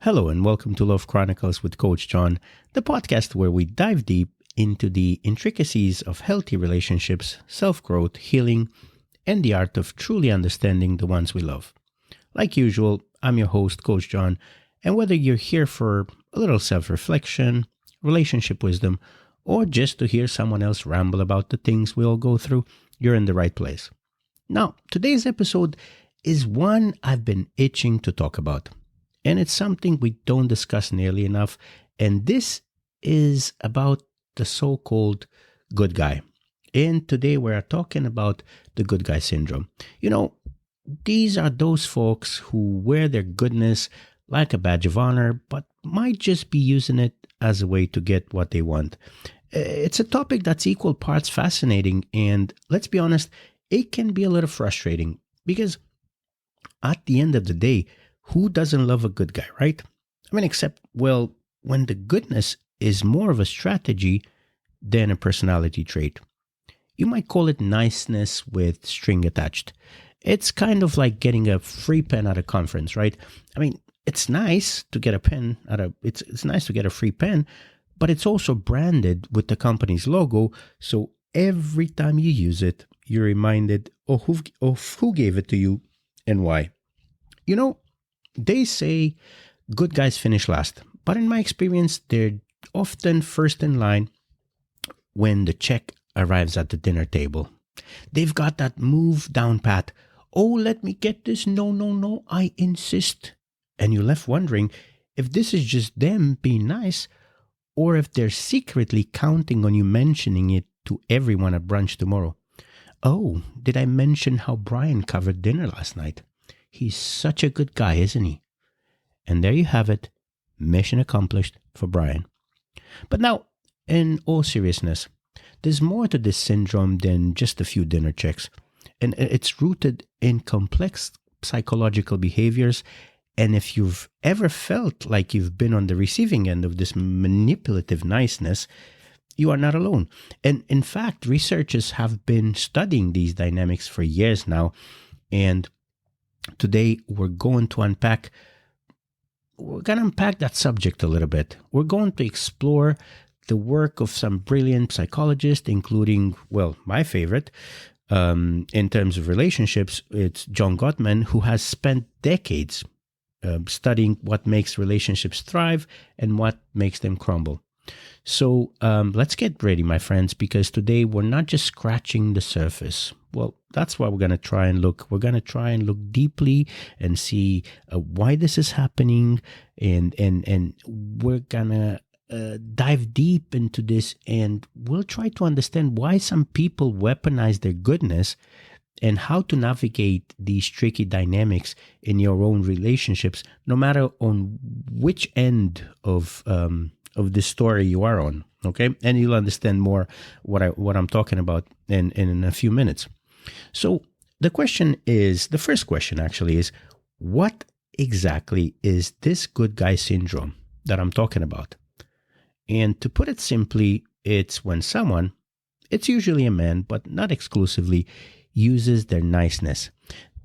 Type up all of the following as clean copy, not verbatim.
Hello and welcome to Love Chronicles with Coach John, the podcast where we dive deep into the intricacies of healthy relationships, self-growth, healing, and the art of truly understanding the ones we love. Like usual, I'm your host, Coach John, and whether you're here for a little self-reflection, relationship wisdom, or just to hear someone else ramble about the things we all go through, you're in the right place. Now, today's episode is one I've been itching to talk about. And it's something we don't discuss nearly enough. And this is about the so-called good guy. And today we're talking about the good guy syndrome. You know, these are those folks who wear their goodness like a badge of honor, but might just be using it as a way to get what they want. It's a topic that's equal parts fascinating. And let's be honest, it can be a little frustrating because at the end of the day, who doesn't love a good guy, right? I mean, except, well, when the goodness is more of a strategy than a personality trait. You might call it niceness with string attached. It's kind of like getting a free pen at a conference, right? I mean, it's nice to get a pen it's nice to get a free pen, but it's also branded with the company's logo, so every time you use it, you're reminded of who gave it to you and why. You know, they say good guys finish last, but in my experience, they're often first in line when the check arrives at the dinner table. They've got that move down pat. Oh, let me get this. No, I insist. And you're left wondering if this is just them being nice or if they're secretly counting on you mentioning it to everyone at brunch tomorrow. Oh, did I mention how Brian covered dinner last night? He's such a good guy, isn't he? And there you have it. Mission accomplished for Brian. But now, in all seriousness, there's more to this syndrome than just a few dinner checks. And it's rooted in complex psychological behaviors. And if you've ever felt like you've been on the receiving end of this manipulative niceness, you are not alone. And in fact, researchers have been studying these dynamics for years now. And today, we're going to unpack that subject a little bit. We're going to explore the work of some brilliant psychologists, including, well, my favorite, in terms of relationships, it's John Gottman, who has spent decades studying what makes relationships thrive and what makes them crumble. So let's get ready, my friends, because today we're not just scratching the surface. Well, that's what we're going to try and look. We're going to try and look deeply and see why this is happening. And we're going to dive deep into this, and we'll try to understand why some people weaponize their goodness and how to navigate these tricky dynamics in your own relationships, no matter on which end of this story you are on, okay? And you'll understand more what I'm talking about in a few minutes. So the first question actually is, what exactly is this good guy syndrome that I'm talking about? And to put it simply, it's when someone, it's usually a man, but not exclusively, uses their niceness,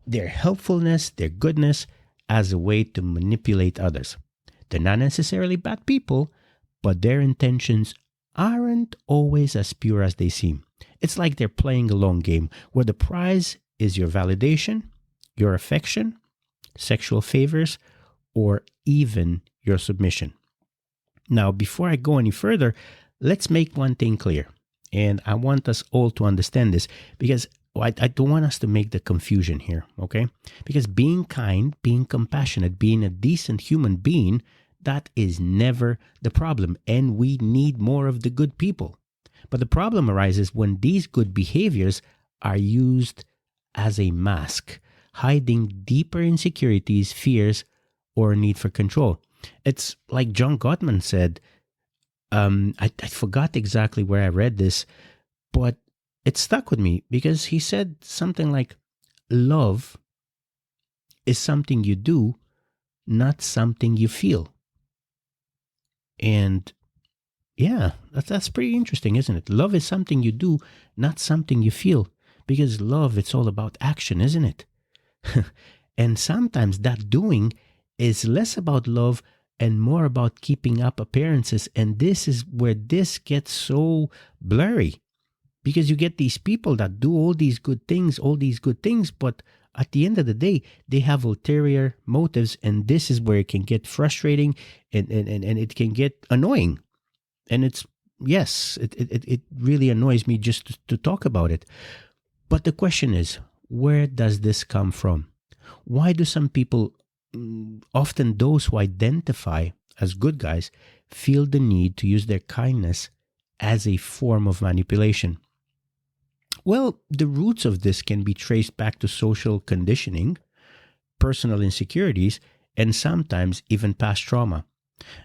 their helpfulness, their goodness as a way to manipulate others. They're not necessarily bad people, but their intentions aren't always as pure as they seem. It's like they're playing a long game where the prize is your validation, your affection, sexual favors, or even your submission. Now, before I go any further, let's make one thing clear. And I want us all to understand this because I don't want us to make the confusion here, okay? Because being kind, being compassionate, being a decent human being, that is never the problem, and we need more of the good people. But the problem arises when these good behaviors are used as a mask, hiding deeper insecurities, fears, or a need for control. It's like John Gottman said, I forgot exactly where I read this, but it stuck with me because he said something like, love is something you do, not something you feel. And yeah, that's pretty interesting, isn't it? Love is something you do, not something you feel. Because love, it's all about action, isn't it? And sometimes that doing is less about love and more about keeping up appearances. And this is where this gets so blurry, because you get these people that do all these good things, but at the end of the day, they have ulterior motives, and this is where it can get frustrating and it can get annoying. And it really annoys me just to talk about it. But the question is, where does this come from? Why do some people, often those who identify as good guys, feel the need to use their kindness as a form of manipulation? Well, the roots of this can be traced back to social conditioning, personal insecurities, and sometimes even past trauma.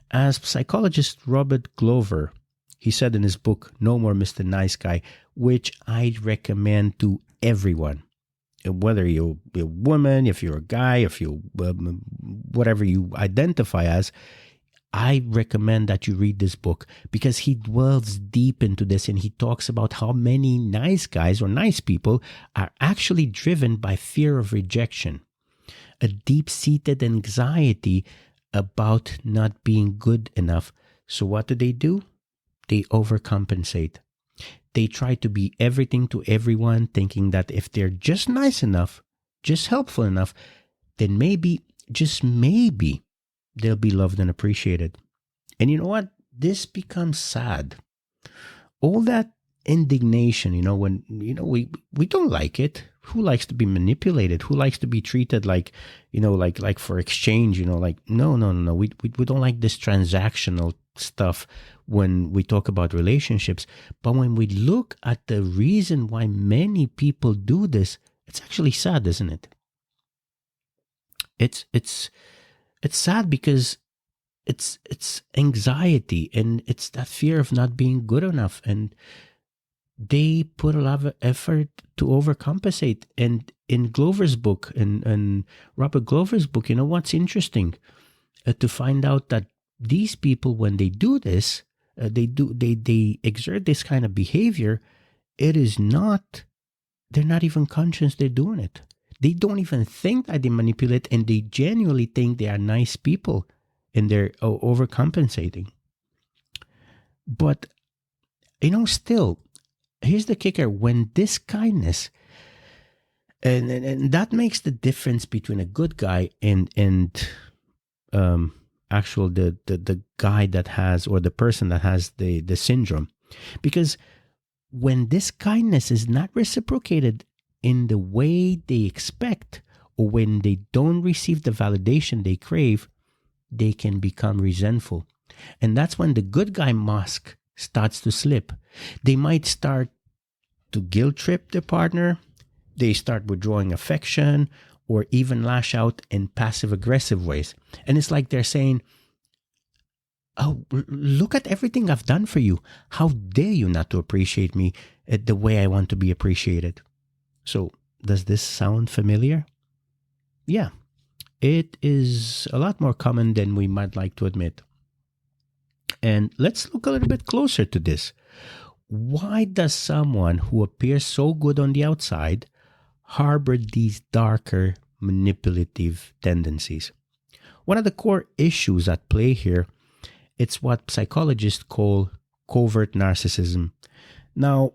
As psychologist Robert Glover, he said in his book, No More Mr. Nice Guy, which I recommend to everyone, whether you're a woman, if you're a guy, if you whatever you identify as, I recommend that you read this book, because he dwells deep into this, and he talks about how many nice guys or nice people are actually driven by fear of rejection, a deep-seated anxiety about not being good enough. So what do? They overcompensate. They try to be everything to everyone, thinking that if they're just nice enough, just helpful enough, then maybe, just maybe, they'll be loved and appreciated. And you know what? This becomes sad. All that indignation, when, we don't like it. Who likes to be manipulated? Who likes to be treated like, like for exchange, no. We don't like this transactional stuff when we talk about relationships. But when we look at the reason why many people do this, it's actually sad, isn't it? It's sad because it's anxiety, and it's that fear of not being good enough, and they put a lot of effort to overcompensate. And in Glover's book, and Robert Glover's book, what's interesting to find out that these people, when they do this, they exert this kind of behavior. They're not even conscious they're doing it. They don't even think that they manipulate, and they genuinely think they are nice people, and they're overcompensating. But, still, here's the kicker. When this kindness, and that makes the difference between a good guy and actual the guy that has, or the person that has the syndrome. Because when this kindness is not reciprocated in the way they expect, or when they don't receive the validation they crave, they can become resentful. And that's when the good guy mask starts to slip. They might start to guilt trip their partner. They start withdrawing affection, or even lash out in passive aggressive ways. And it's like they're saying, oh, look at everything I've done for you. How dare you not to appreciate me the way I want to be appreciated? So, does this sound familiar? Yeah, it is a lot more common than we might like to admit. And let's look a little bit closer to this. Why does someone who appears so good on the outside harbor these darker, manipulative tendencies? One of the core issues at play here, it's what psychologists call covert narcissism. Now,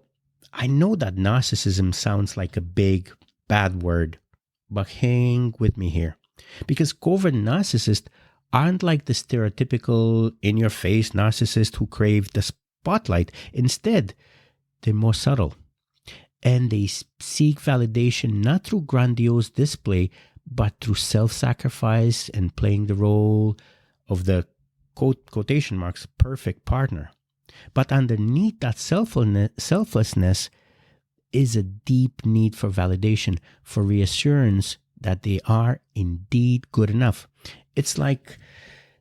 I know that narcissism sounds like a big, bad word, but hang with me here. Because covert narcissists aren't like the stereotypical in-your-face narcissist who crave the spotlight. Instead, they're more subtle. And they seek validation not through grandiose display, but through self-sacrifice and playing the role of the quotation marks perfect partner. But underneath that selflessness is a deep need for validation, for reassurance that they are indeed good enough. It's like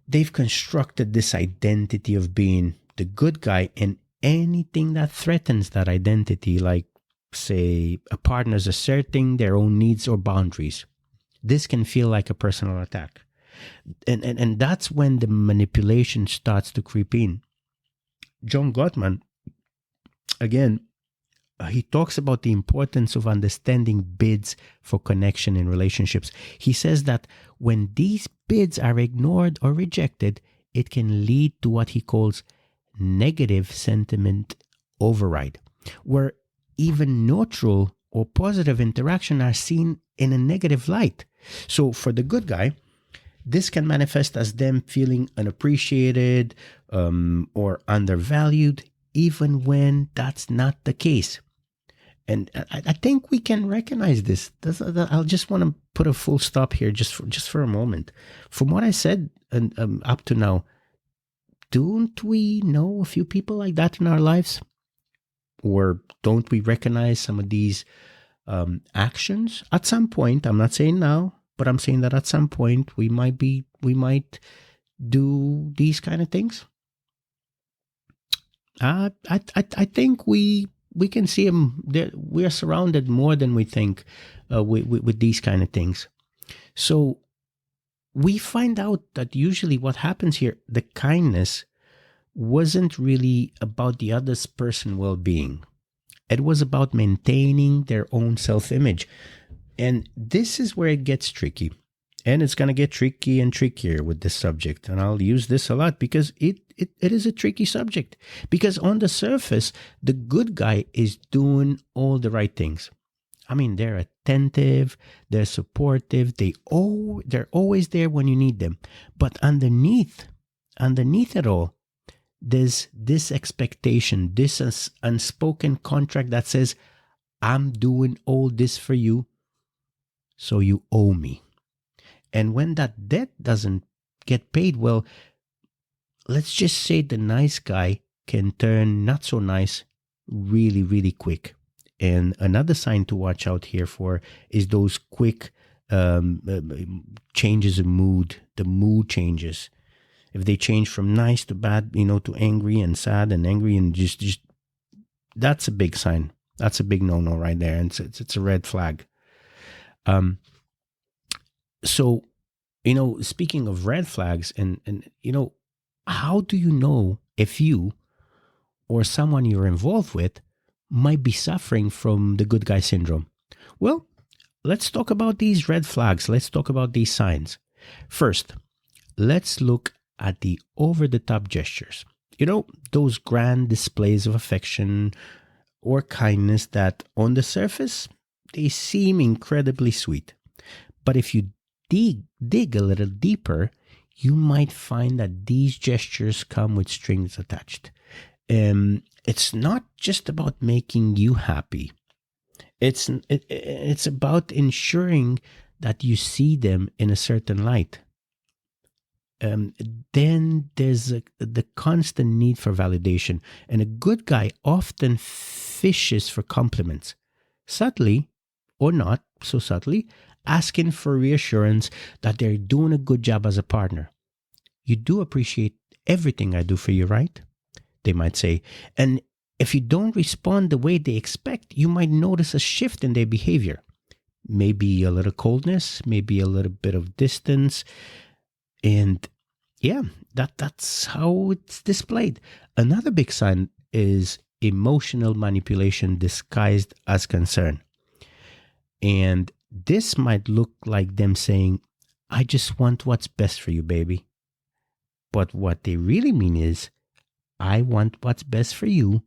they've constructed this identity of being the good guy, and anything that threatens that identity, like, say, a partner's asserting their own needs or boundaries, this can feel like a personal attack. And that's when the manipulation starts to creep in. John Gottman, again, he talks about the importance of understanding bids for connection in relationships. He says that when these bids are ignored or rejected, it can lead to what he calls negative sentiment override, where even neutral or positive interaction are seen in a negative light. So for the good guy, this can manifest as them feeling unappreciated or undervalued, even when that's not the case. And I think we can recognize this. I'll just want to put a full stop here just for a moment. From what I said up to now, don't we know a few people like that in our lives? Or don't we recognize some of these actions at some point? I'm not saying now, but I'm saying that at some point we might do these kind of things. I think we can see them. We are surrounded more than we think with these kind of things. So we find out that usually what happens here, the kindness wasn't really about the other person's well-being. It was about maintaining their own self-image. And this is where it gets tricky. And it's going to get tricky and trickier with this subject. And I'll use this a lot because it is a tricky subject. Because on the surface, the good guy is doing all the right things. I mean, they're attentive, they're supportive, they're always there when you need them. But underneath it all, there's this expectation, this unspoken contract that says, I'm doing all this for you, so you owe me. And when that debt doesn't get paid, well, let's just say the nice guy can turn not so nice really, really quick. And another sign to watch out here for is those quick changes in mood, the mood changes. If they change from nice to bad, to angry and sad and angry and just that's a big sign. That's a big no-no right there. And it's a red flag. So, speaking of red flags and how do you know if you or someone you're involved with might be suffering from the good guy syndrome? Well, let's talk about these red flags. Let's talk about these signs. First, let's look at the over-the-top gestures. Those grand displays of affection or kindness that on the surface, they seem incredibly sweet. But if you dig a little deeper, you might find that these gestures come with strings attached. It's not just about making you happy. It's about ensuring that you see them in a certain light. Then there's the constant need for validation. And a good guy often fishes for compliments, subtly or not so subtly, asking for reassurance that they're doing a good job as a partner. You do appreciate everything I do for you, right? They might say. And if you don't respond the way they expect, you might notice a shift in their behavior. Maybe a little coldness, maybe a little bit of distance. And yeah, that's how it's displayed. Another big sign is emotional manipulation disguised as concern. And this might look like them saying, I just want what's best for you, baby. But what they really mean is, I want what's best for you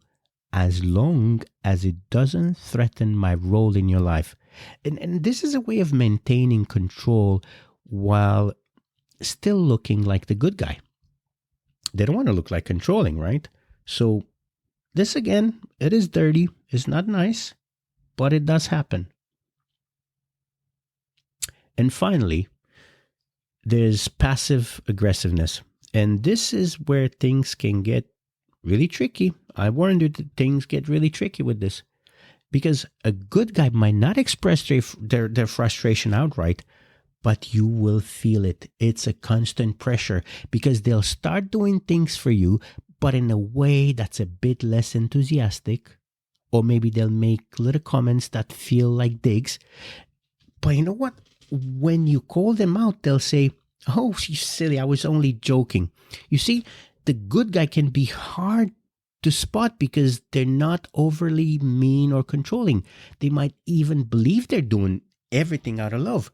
as long as it doesn't threaten my role in your life. And this is a way of maintaining control while still looking like the good guy. They don't want to look like controlling, right? So this again, it is dirty. It's not nice, but it does happen. And finally, there's passive aggressiveness. And this is where things can get really tricky. I warned you that things get really tricky with this. Because a good guy might not express their frustration outright, but you will feel it. It's a constant pressure because they'll start doing things for you, but in a way that's a bit less enthusiastic. Or maybe they'll make little comments that feel like digs. But you know what? When you call them out, they'll say, oh, you silly, I was only joking. You see, the good guy can be hard to spot because they're not overly mean or controlling. They might even believe they're doing everything out of love.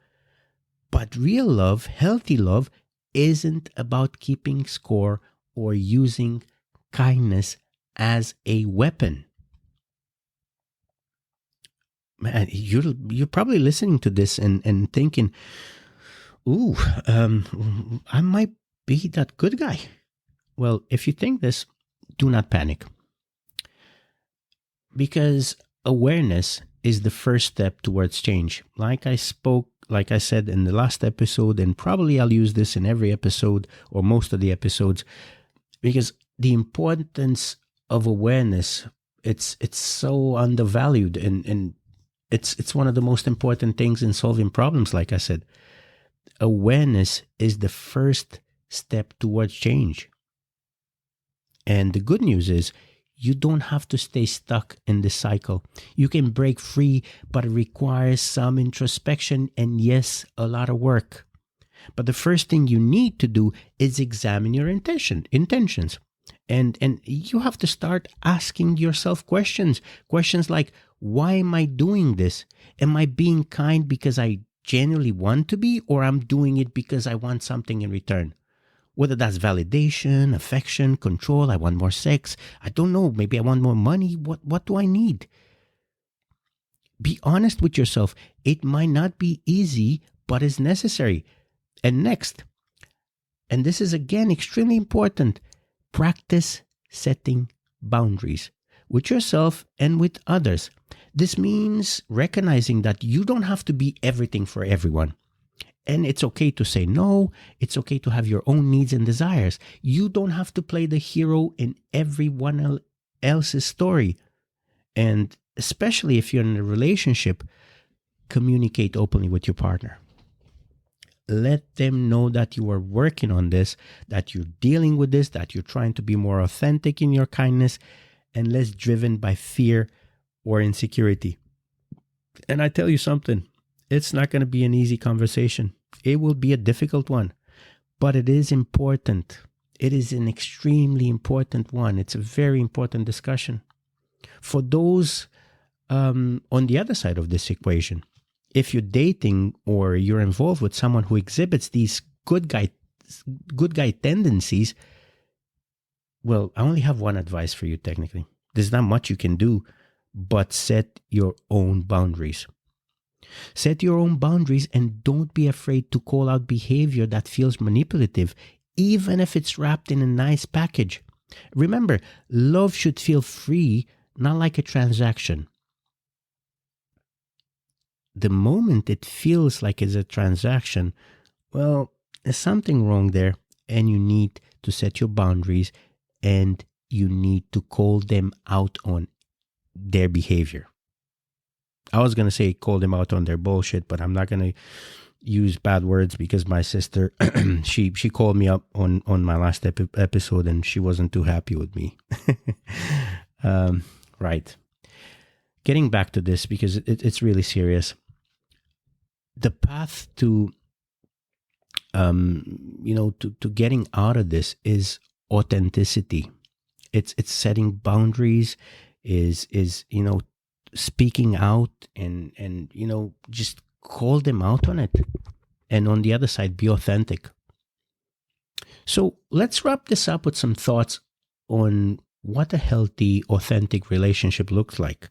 But real love, healthy love, isn't about keeping score or using kindness as a weapon. Man, you're probably listening to this and thinking, ooh, I might be that good guy. Well, if you think this, do not panic. Because awareness is the first step towards change. Like I said in the last episode, and probably I'll use this in every episode or most of the episodes, because the importance of awareness, it's so undervalued, and it's one of the most important things in solving problems. Like I said, awareness is the first step towards change. And the good news is you don't have to stay stuck in this cycle. You can break free, but it requires some introspection and, yes, a lot of work. But the first thing you need to do is examine your intentions. And you have to start asking yourself questions. Questions like, why am I doing this? Am I being kind because I genuinely want to be, or I'm doing it because I want something in return? Whether that's validation, affection, control, I want more sex, I don't know, maybe I want more money, what do I need? Be honest with yourself. It might not be easy, but it's necessary. And next, and this is again extremely important, practice setting boundaries with yourself and with others. This means recognizing that you don't have to be everything for everyone. And it's okay to say no. It's okay to have your own needs and desires. You don't have to play the hero in everyone else's story. And especially if you're in a relationship, communicate openly with your partner. Let them know that you are working on this, that you're dealing with this, that you're trying to be more authentic in your kindness and less driven by fear or insecurity. And I tell you something, it's not going to be an easy conversation. It will be a difficult one, but it is important. It is an extremely important one. It's a very important discussion. For those on the other side of this equation, if you're dating or you're involved with someone who exhibits these good guy tendencies, well, I only have one advice for you technically. There's not much you can do, but set your own boundaries. Set your own boundaries and don't be afraid to call out behavior that feels manipulative, even if it's wrapped in a nice package. Remember, love should feel free, not like a transaction. The moment it feels like it's a transaction, well, there's something wrong there, and you need to set your boundaries and you need to call them out on their behavior. I was going to say call them out on their bullshit, but I'm not going to use bad words because my sister, she called me up on my last episode and she wasn't too happy with me. Right. Getting back to this because it's really serious. The path to, to getting out of this is authenticity. It's setting boundaries, is speaking out and just call them out on it. And on the other side, be authentic. So let's wrap this up with some thoughts on what a healthy, authentic relationship looks like,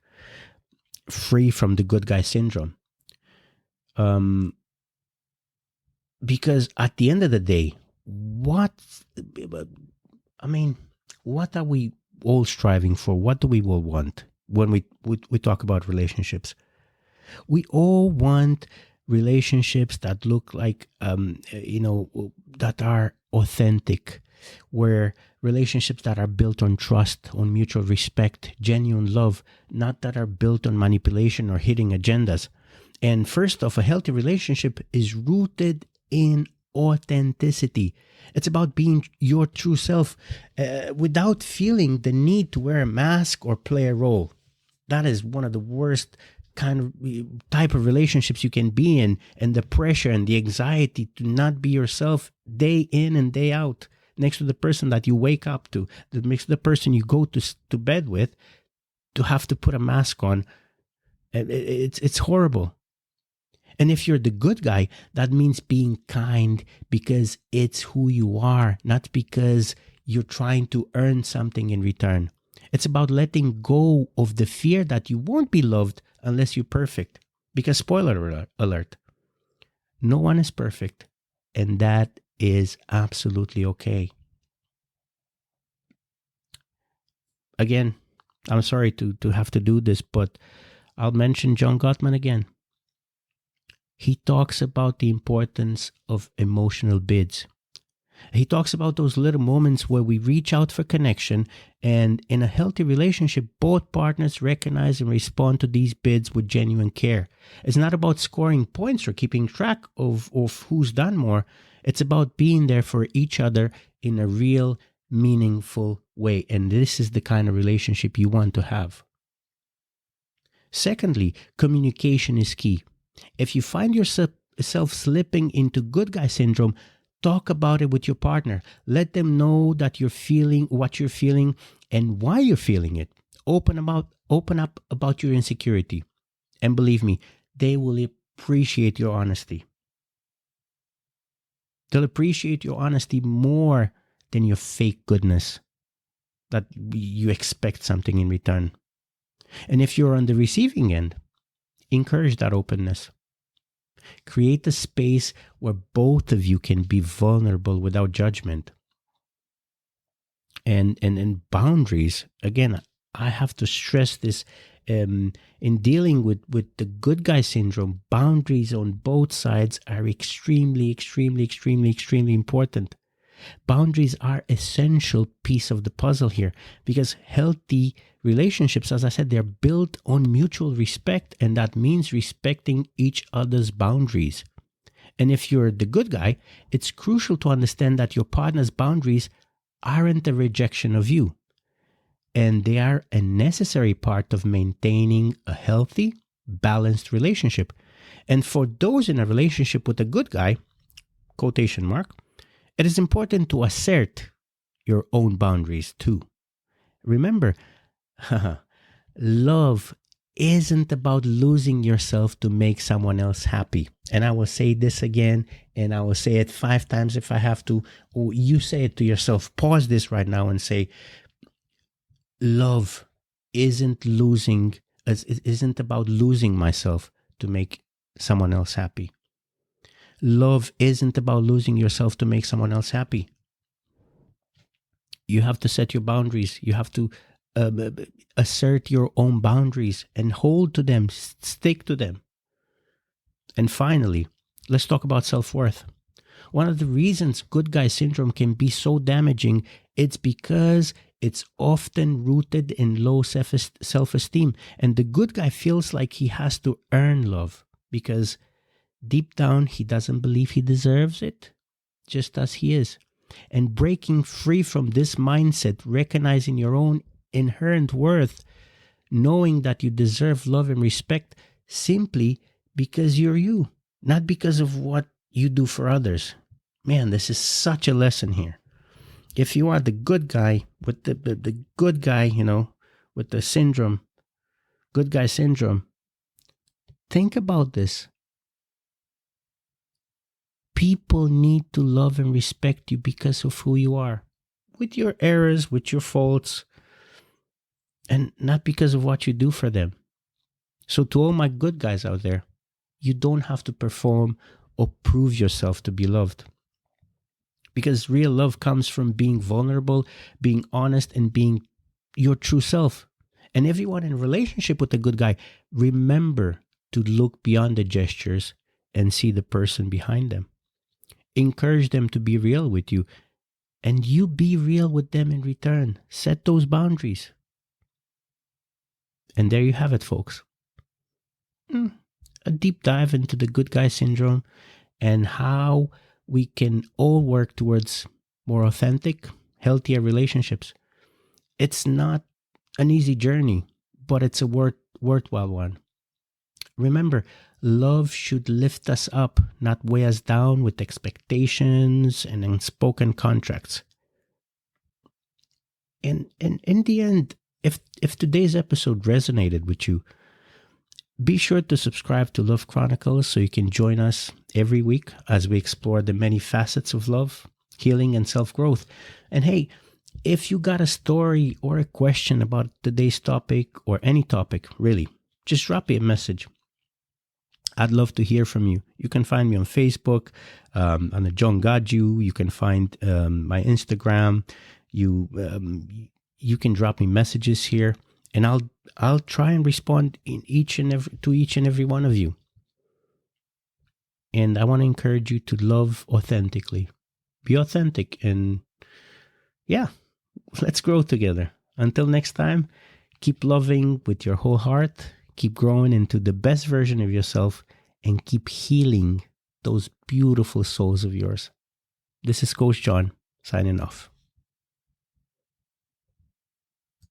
free from the good guy syndrome. Because at the end of the day, what are we all striving for? What do we all want when we talk about relationships? We all want relationships that look like, that are authentic, where relationships that are built on trust, on mutual respect, genuine love, not that are built on manipulation or hitting agendas. And first off, a healthy relationship is rooted in authenticity. It's about being your true self without feeling the need to wear a mask or play a role. That is one of the worst type of relationships you can be in, and the pressure and the anxiety to not be yourself day in and day out. next to the person that you wake up to, next to the person you go to bed with, to have to put a mask on. It's horrible. And if you're the good guy, that means being kind because it's who you are, not because you're trying to earn something in return. It's about letting go of the fear that you won't be loved unless you're perfect. Because spoiler alert, no one is perfect, and that is absolutely okay. Again, I'm sorry to have to do this, but I'll mention John Gottman again. He talks about the importance of emotional bids. He talks about those little moments where we reach out for connection, and in a healthy relationship, both partners recognize and respond to these bids with genuine care. It's not about scoring points or keeping track of who's done more. It's about being there for each other in a real, meaningful way. And this is the kind of relationship you want to have. Secondly, communication is key. If you find yourself slipping into good guy syndrome, talk about it with your partner. Let them know that you're feeling what you're feeling and why you're feeling it. Open up about your insecurity. And believe me, they will appreciate your honesty. They'll appreciate your honesty more than your fake goodness, that you expect something in return. And if you're on the receiving end, encourage that openness. Create a space where both of you can be vulnerable without judgment. And boundaries, again, I have to stress this, in dealing with the good guy syndrome, boundaries on both sides are extremely, extremely, extremely, extremely important. Boundaries are essential piece of the puzzle here, because healthy relationships, as I said, they're built on mutual respect, and that means respecting each other's boundaries. And if you're the good guy, it's crucial to understand that your partner's boundaries aren't a rejection of you, and they are a necessary part of maintaining a healthy, balanced relationship. And for those in a relationship with a good guy, quotation mark, it is important to assert your own boundaries too. Remember, love isn't about losing yourself to make someone else happy. And I will say this again, and I will say it 5 times if I have to, or you say it to yourself. Pause this right now and say, love isn't about losing myself to make someone else happy. Love isn't about losing yourself to make someone else happy. You have to set your boundaries. You have to assert your own boundaries and hold to them, stick to them. And finally, let's talk about self-worth. One of the reasons good guy syndrome can be so damaging, it's because it's often rooted in low self-esteem. And the good guy feels like he has to earn love because deep down, he doesn't believe he deserves it, just as he is. And breaking free from this mindset, recognizing your own inherent worth, knowing that you deserve love and respect simply because you're you, not because of what you do for others. Man, this is such a lesson here. If you are the good guy with the good guy, with the syndrome, good guy syndrome, think about this. People need to love and respect you because of who you are, with your errors, with your faults, and not because of what you do for them. So to all my good guys out there, you don't have to perform or prove yourself to be loved. Because real love comes from being vulnerable, being honest, and being your true self. And everyone in a relationship with a good guy, remember to look beyond the gestures and see the person behind them. Encourage them to be real with you, and you be real with them in return. Set those boundaries. And there you have it, folks. A deep dive into the good guy syndrome and how we can all work towards more authentic, healthier relationships. It's not an easy journey, but it's a worthwhile one. Remember, love should lift us up, not weigh us down with expectations and unspoken contracts. And in the end, if today's episode resonated with you, be sure to subscribe to Love Chronicles so you can join us every week as we explore the many facets of love, healing, and self-growth. And hey, if you got a story or a question about today's topic or any topic, really, just drop me a message. I'd love to hear from you. You can find me on Facebook, on the John Gottman. You can find my Instagram. You can drop me messages here, and I'll try and respond to each and every one of you. And I want to encourage you to love authentically. Be authentic, and yeah, let's grow together. Until next time, keep loving with your whole heart, keep growing into the best version of yourself, and keep healing those beautiful souls of yours. This is Coach John, signing off.